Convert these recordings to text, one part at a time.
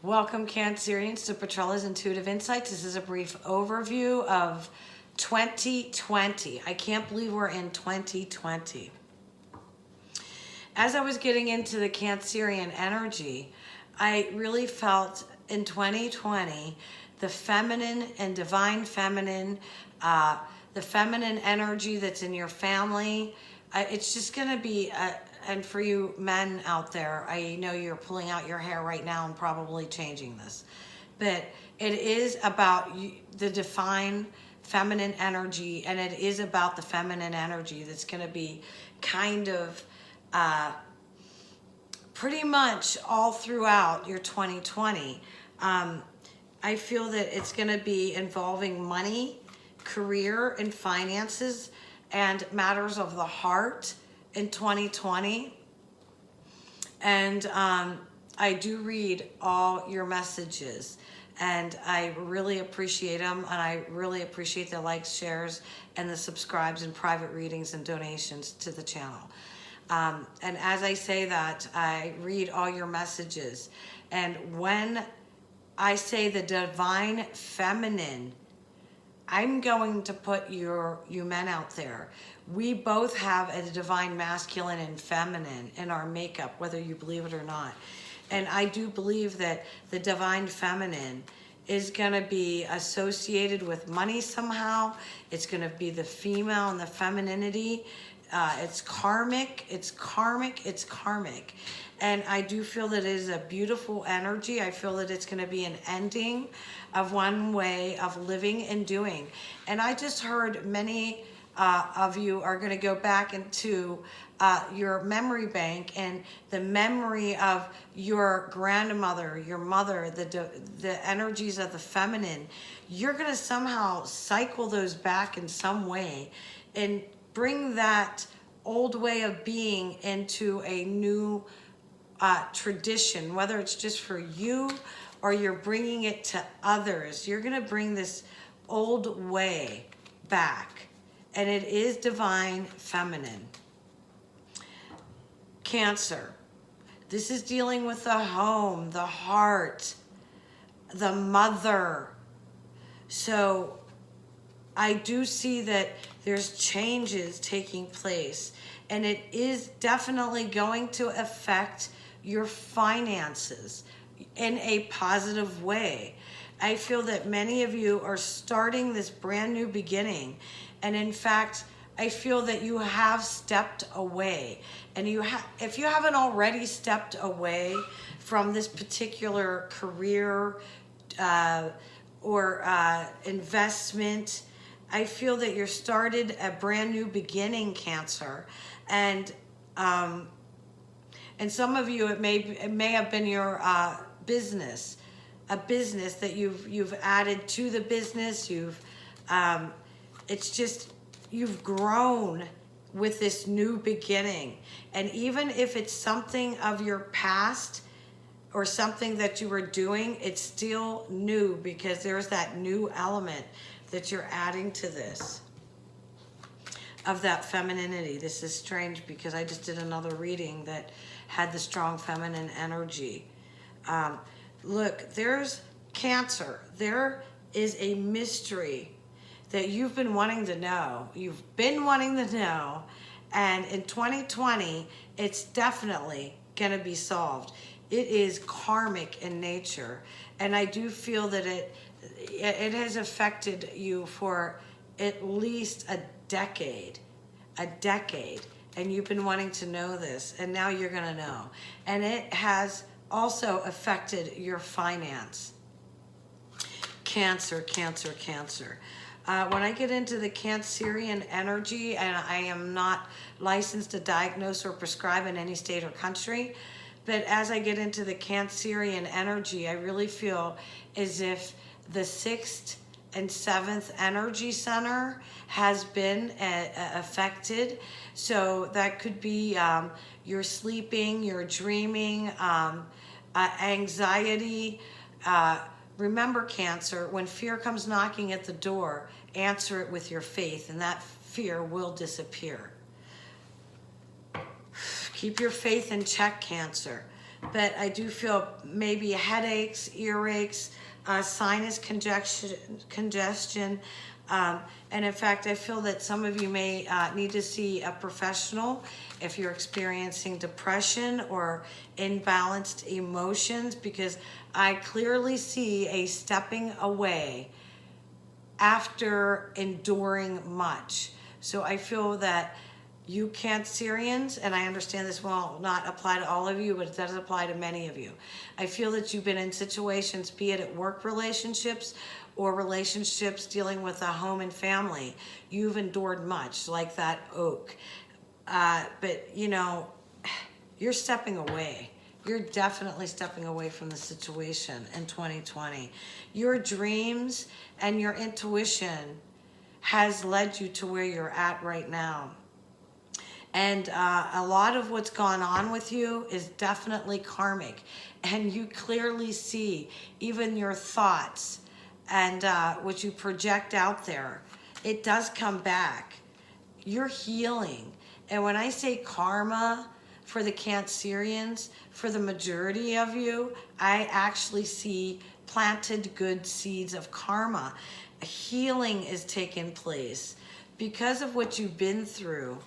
Welcome, Cancerians, to Petrola's Intuitive Insights. This is a brief overview of 2020. I can't believe we're in 2020. As I was getting into the Cancerian energy, I really felt in 2020 the feminine and divine feminine, the feminine energy that's in your family. It's just going to be, and for you men out there, I know you're pulling out your hair right now and probably changing this, but it is about the divine feminine energy, and it is about the feminine energy that's going to be kind of pretty much all throughout your 2020. I feel that it's going to be involving money, career, and finances, and matters of the heart in 2020. And I do read all your messages, and I really appreciate them, and I really appreciate the likes, shares, and the subscribes and private readings and donations to the channel. And as I say that, I read all your messages, and when I say the divine feminine, I'm going to put you men out there. We both have a divine masculine and feminine in our makeup, whether you believe it or not. And I do believe that the divine feminine is going to be associated with money somehow. It's going to be the female and the femininity. It's karmic, it's karmic, it's karmic. And I do feel that it is a beautiful energy. I feel that it's going to be an ending of one way of living and doing. And I just heard many of you are going to go back into your memory bank and the memory of your grandmother, your mother, the energies of the feminine. You're going to somehow cycle those back in some way and bring that old way of being into a new tradition, whether it's just for you or you're bringing it to others. You're going to bring this old way back, and it is divine feminine. Cancer. This is dealing with the home, the heart, the mother. So I do see that there's changes taking place, and it is definitely going to affect your finances in a positive way. I feel that many of you are starting this brand new beginning, and in fact, I feel that you have stepped away, and if you haven't already stepped away from this particular career or investment, I feel that you're started a brand new beginning, Cancer, and some of you it may have been your business, a business that you've added to the business. It's just you've grown with this new beginning, and even if it's something of your past or something that you were doing, it's still new because there's that new element that you're adding to this of that femininity. This is strange because I just did another reading that had the strong feminine energy. Look, there's Cancer. There is a mystery that you've been wanting to know. You've been wanting to know, and in 2020, it's definitely going to be solved. It is karmic in nature, and I do feel that it has affected you for at least a decade, and you've been wanting to know this, and now you're going to know. And it has also affected your finance. Cancer, Cancer, Cancer. When I get into the Cancerian energy, and I am not licensed to diagnose or prescribe in any state or country, but as I get into the Cancerian energy, I really feel as if the 6th and 7th energy center has been affected. So that could be your sleeping, your dreaming, anxiety. Remember, Cancer, when fear comes knocking at the door, answer it with your faith, and that fear will disappear. Keep your faith in check, Cancer. but I do feel maybe headaches, earaches, sinus congestion. And in fact, I feel that some of you may need to see a professional if you're experiencing depression or imbalanced emotions, because I clearly see a stepping away after enduring much. So I feel that you Cancerians, and I understand this will not apply to all of you, but it does apply to many of you. I feel that you've been in situations, be it at work relationships or relationships dealing with a home and family. You've endured much, like that oak. But you know, you're stepping away. You're definitely stepping away from the situation in 2020. Your dreams and your intuition has led you to where you're at right now. And a lot of what's gone on with you is definitely karmic. And you clearly see even your thoughts and what you project out there, it does come back. You're healing. And when I say karma for the Cancerians, for the majority of you, I actually see planted good seeds of karma. Healing is taking place because of what you've been through.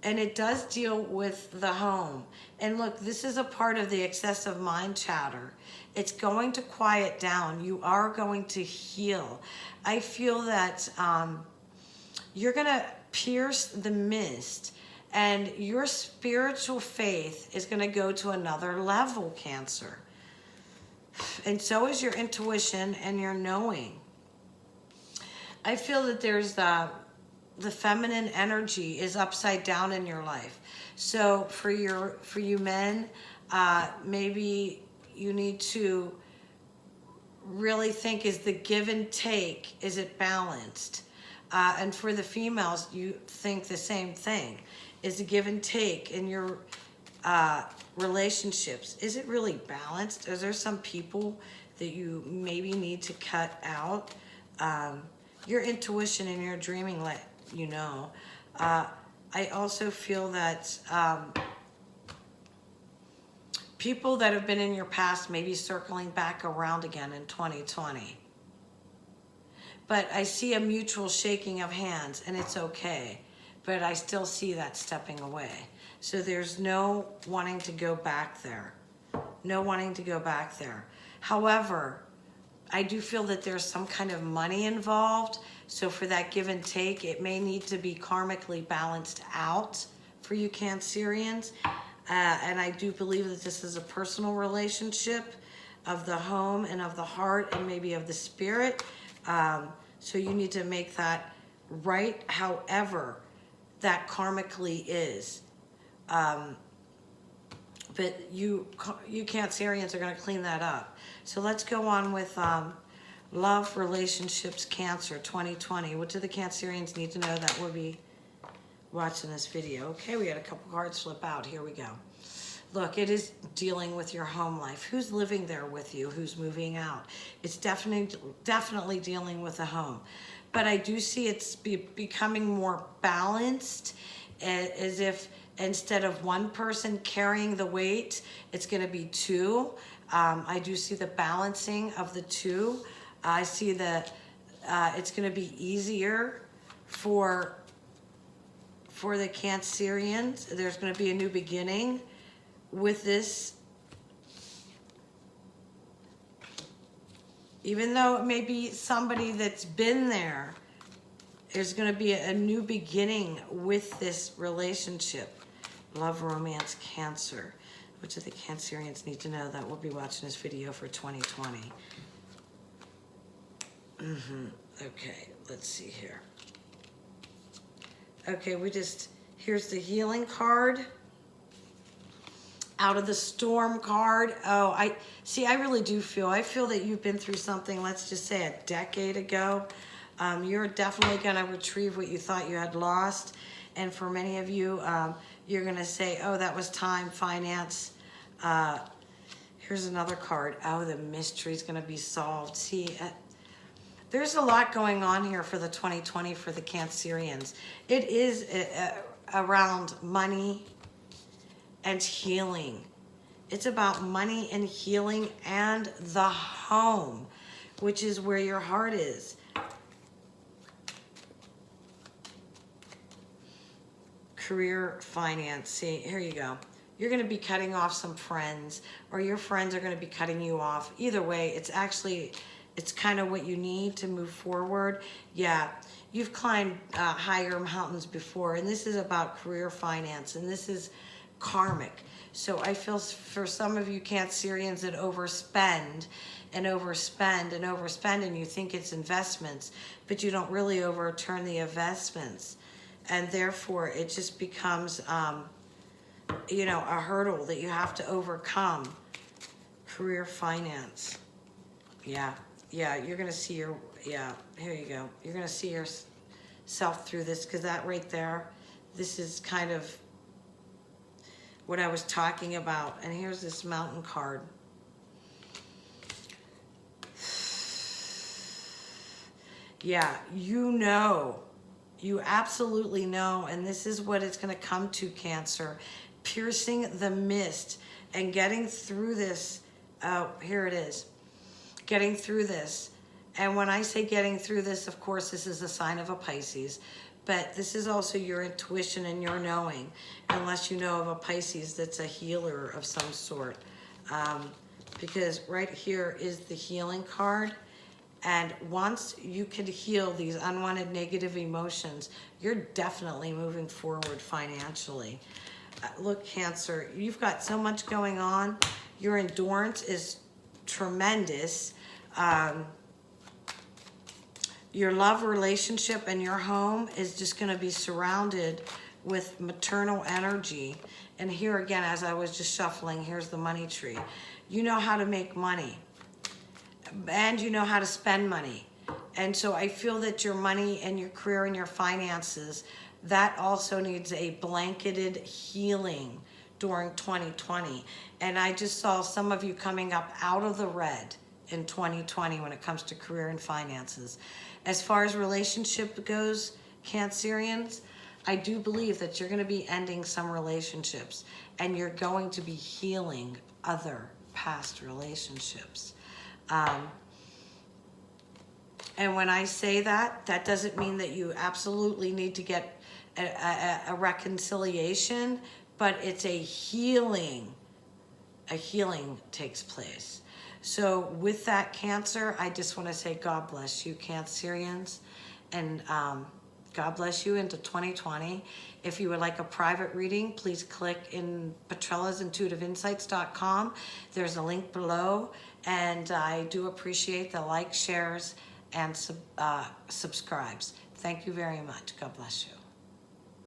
And it does deal with the home. And look, this is a part of the excessive mind chatter. It's going to quiet down. You are going to heal. I feel that you're going to pierce the mist, and your spiritual faith is going to go to another level, Cancer. And so is your intuition and your knowing. I feel that there's the feminine energy is upside down in your life. So for you men, maybe you need to really think, is the give and take, is it balanced? And for the females, you think the same thing. Is the give and take in your relationships, is it really balanced? Is there some people that you maybe need to cut out? Your intuition and your dreaming let you know. I also feel that people that have been in your past may be circling back around again in 2020. But I see a mutual shaking of hands, and it's okay. But I still see that stepping away. So there's no wanting to go back there. No wanting to go back there. However, I do feel that there's some kind of money involved. So for that give and take, it may need to be karmically balanced out for you Cancerians. And I do believe that this is a personal relationship of the home and of the heart and maybe of the spirit. So you need to make that right, however that karmically is. But you Cancerians are going to clean that up. So let's go on with love, relationships, Cancer 2020. What do the Cancerians need to know that will be watching this video? Okay, we had a couple cards flip out. Here we go. Look, it is dealing with your home life. Who's living there with you? Who's moving out? It's definitely dealing with a home. But I do see it's becoming more balanced, as if instead of one person carrying the weight, it's going to be two. I do see the balancing of the two. I see that it's going to be easier for the Cancerians. There's going to be a new beginning with this. Even though it may be somebody that's been there, there's going to be a new beginning with this relationship. Love, romance, Cancer. What do the Cancerians need to know that will be watching this video for 2020? Okay, let's see here. Okay, here's the healing card. Out of the storm card. Oh, I really do feel that you've been through something, let's just say a decade ago. You're definitely going to retrieve what you thought you had lost. And for many of you, you're going to say, oh, that was time, finance. Here's another card. Oh, the mystery is going to be solved. See, there's a lot going on here for the 2020 for the Cancerians. It is around money and healing. It's about money and healing and the home, which is where your heart is. Career, finance. See, here you go. You're going to be cutting off some friends, or your friends are going to be cutting you off. Either way, it's kind of what you need to move forward. Yeah, you've climbed higher mountains before, and this is about career, finance, and this is karmic. So I feel for some of you Cancerians that overspend and overspend and overspend, and you think it's investments, but you don't really overturn the investments. And therefore, it just becomes, you know, a hurdle that you have to overcome. Career, finance. Yeah, you're going to see your, here you go. You're going to see yourself through this, because that right there, this is kind of what I was talking about. And here's this mountain card. Yeah, you absolutely know, and this is what it's going to come to, Cancer. Piercing the mist and getting through this. Here it is. Getting through this. And when I say getting through this, of course, this is a sign of a Pisces. But this is also your intuition and your knowing, unless you know of a Pisces that's a healer of some sort. Because right here is the healing card. And once you can heal these unwanted negative emotions, you're definitely moving forward financially. Look, Cancer, you've got so much going on. Your endurance is tremendous. Your love relationship and your home is just going to be surrounded with maternal energy. And here again, as I was just shuffling, here's the money tree. You know how to make money. And you know how to spend money. And so I feel that your money and your career and your finances, that also needs a blanketed healing during 2020. And I just saw some of you coming up out of the red in 2020 when it comes to career and finances. As far as relationship goes, Cancerians, I do believe that you're going to be ending some relationships, and you're going to be healing other past relationships. And when I say that, that doesn't mean that you absolutely need to get a reconciliation, but it's a healing. A healing takes place. So with that, Cancer, I just want to say God bless you, Cancerians, and God bless you into 2020. If you would like a private reading, please click in PetrellasIntuitiveInsights.com. There's a link below, and I do appreciate the likes, shares, and subscribes. Thank you very much. God bless you.